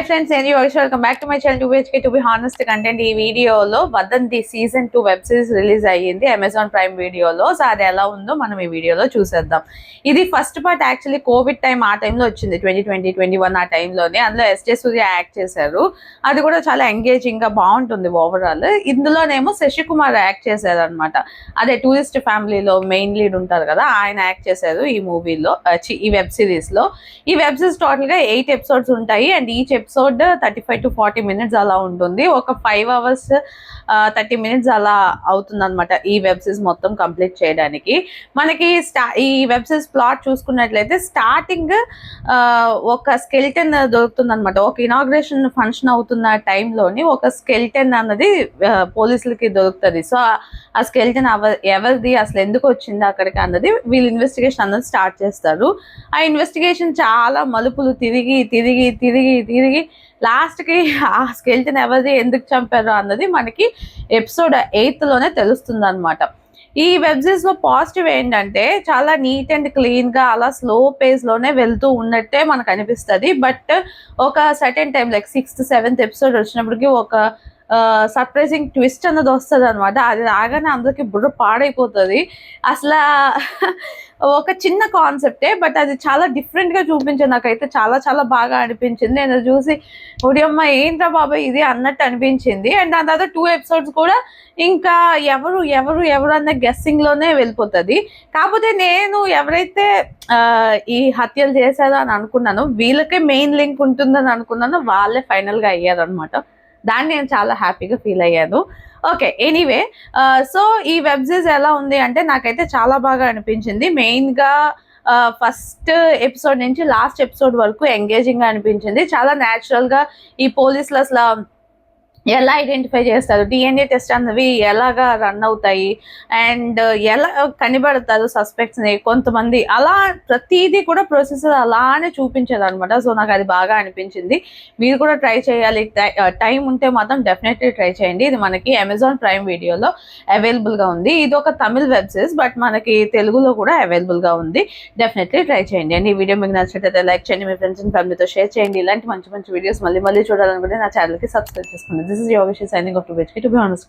Hi friends, and you also welcome back to my channel 2HK to be honest content. ఈ వీడియోలో వదంతి season 2 web series release అయ్యింది Amazon prime వీడియోలో. So అది ఎలా ఉందో మనం ఈ వీడియోలో చూసేద్దాం. ఇది first part actually Covid time ఆ టైంలో వచ్చింది, 2020-21 ఆ టైంలోనే. అందులో ఎస్జే సూర్య యాక్ట్ చేశారు. అది కూడా చాలా ఎంగేజింగ్ గా బాగుంటుంది ఓవరాల్. ఇందులోనేమో శశికుమార్ యాక్ట్ చేశారు అనమాట. అదే టూరిస్ట్ ఫ్యామిలీలో మెయిన్ లీడ్ ఉంటారు కదా, ఆయన యాక్ట్ చేశారు ఈ మూవీలో, ఈ వెబ్ సిరీస్ లో. ఈ వెబ్ సిరీస్ టోటల్ గా 8 ఎపిసోడ్స్ ఉంటాయి and each episode 35 to 40 minutes అలా ఉంటుంది. ఒక 5 hours 30 minutes అలా అవుతుంది అనమాట ఈ వెబ్ సిరీస్ మొత్తం కంప్లీట్ చేయడానికి. మనకి ఈ వెబ్ సిరీస్ ప్లాట్ చూసుకున్నట్లయితే స్టార్టింగ్ ఒక స్కెల్టన్ దొరుకుతుంది అనమాట. ఒక ఇనాగ్రేషన్ ఫంక్షన్ అవుతున్న టైంలోని ఒక స్కెల్టన్ అన్నది పోలీసులకి దొరుకుతుంది. సో ఆ స్కెల్టన్ ఎవరిది, అసలు ఎందుకు వచ్చింది అక్కడికి అన్నది వీళ్ళు ఇన్వెస్టిగేషన్ అన్నది స్టార్ట్ చేస్తారు. ఆ ఇన్వెస్టిగేషన్ చాలా మలుపులు తిరిగి తిరిగి తిరిగి తిరిగి లాస్ట్కి ఆ స్కెల్టన్ ఎవరిది, ఎందుకు చంపారు అన్నది మనకి ఎపిసోడ్ 8 లోనే తెలుస్తుంది అనమాట. ఈ వెబ్ సిరీస్ లో పాజిటివ్ ఏంటంటే చాలా నీట్ అండ్ క్లీన్ గా అలా స్లో పేస్ లోనే వెళ్తూ ఉన్నట్టే మనకు అనిపిస్తుంది. బట్ ఒక certain time like 6th 7th episode వచ్చినప్పటికి ఒక సర్ప్రైజింగ్ ట్విస్ట్ అన్నది వస్తుంది అనమాట. అది రాగానే అందరికి బుర్ర పాడైపోతుంది. అసలు ఒక చిన్న కాన్సెప్టే, బట్ అది చాలా డిఫరెంట్ గా చూపించింది. నాకైతే చాలా చాలా బాగా అనిపించింది. నేను చూసి ఉడియమ్మ ఏంట్రా బాబాయ్ ఇది అన్నట్టు అనిపించింది. అండ్ దాని తర్వాత 2 episodes కూడా ఇంకా ఎవరు ఎవరు ఎవరు అన్న గెస్సింగ్ లోనే వెళ్ళిపోతుంది. కాకపోతే నేను ఎవరైతే ఈ హత్యలు చేశారో అని అనుకున్నాను, వీళ్ళకే మెయిన్ లింక్ ఉంటుందని అనుకున్నాను, వాళ్ళే ఫైనల్ గా అయ్యారు అనమాట. దాన్ని నేను చాలా హ్యాపీగా ఫీల్ అయ్యాను. ఓకే, ఎనీవే, సో ఈ వెబ్ సిరీస్ ఎలా ఉంది అంటే నాకైతే చాలా బాగా అనిపించింది. మెయిన్గా ఫస్ట్ ఎపిసోడ్ నుంచి లాస్ట్ ఎపిసోడ్ వరకు ఎంగేజింగ్ గా అనిపించింది. చాలా న్యాచురల్గా ఈ పోలీసులు అసలు ఎలా ఐడెంటిఫై చేస్తారు, డిఎన్ఏ టెస్ట్ అన్నవి ఎలాగా రన్ అవుతాయి అండ్ ఎలా కనిపెడతారు సస్పెక్ట్స్ని కొంతమంది, అలా ప్రతిదీ కూడా ప్రొసెసర్ అలానే చూపించారు అనమాట. సో నాకు అది బాగా అనిపించింది. మీరు కూడా ట్రై చేయాలి, టైం ఉంటే మాత్రం డెఫినెట్లీ ట్రై చేయండి. ఇది మనకి అమెజాన్ ప్రైమ్ వీడియోలో అవైలబుల్గా ఉంది. ఇది ఒక తమిళ్ వెబ్ సిరీస్, బట్ మనకి తెలుగులో కూడా అవైలబుల్గా ఉంది. డెఫినెట్లీ ట్రై చేయండి. అండ్ ఈ వీడియో మీకు నచ్చినట్లయితే లైక్ చేయండి, మీ ఫ్రెండ్స్ అండ్ ఫ్యామిలీతో షేర్ చేయండి. ఇలాంటి మంచి మంచి వీడియోస్ మళ్ళీ మళ్ళీ చూడాలనుకుంటే నా ఛానల్కి సబ్స్క్రైబ్ చేసుకోండి. This is your wishes signing off to HK to be honest.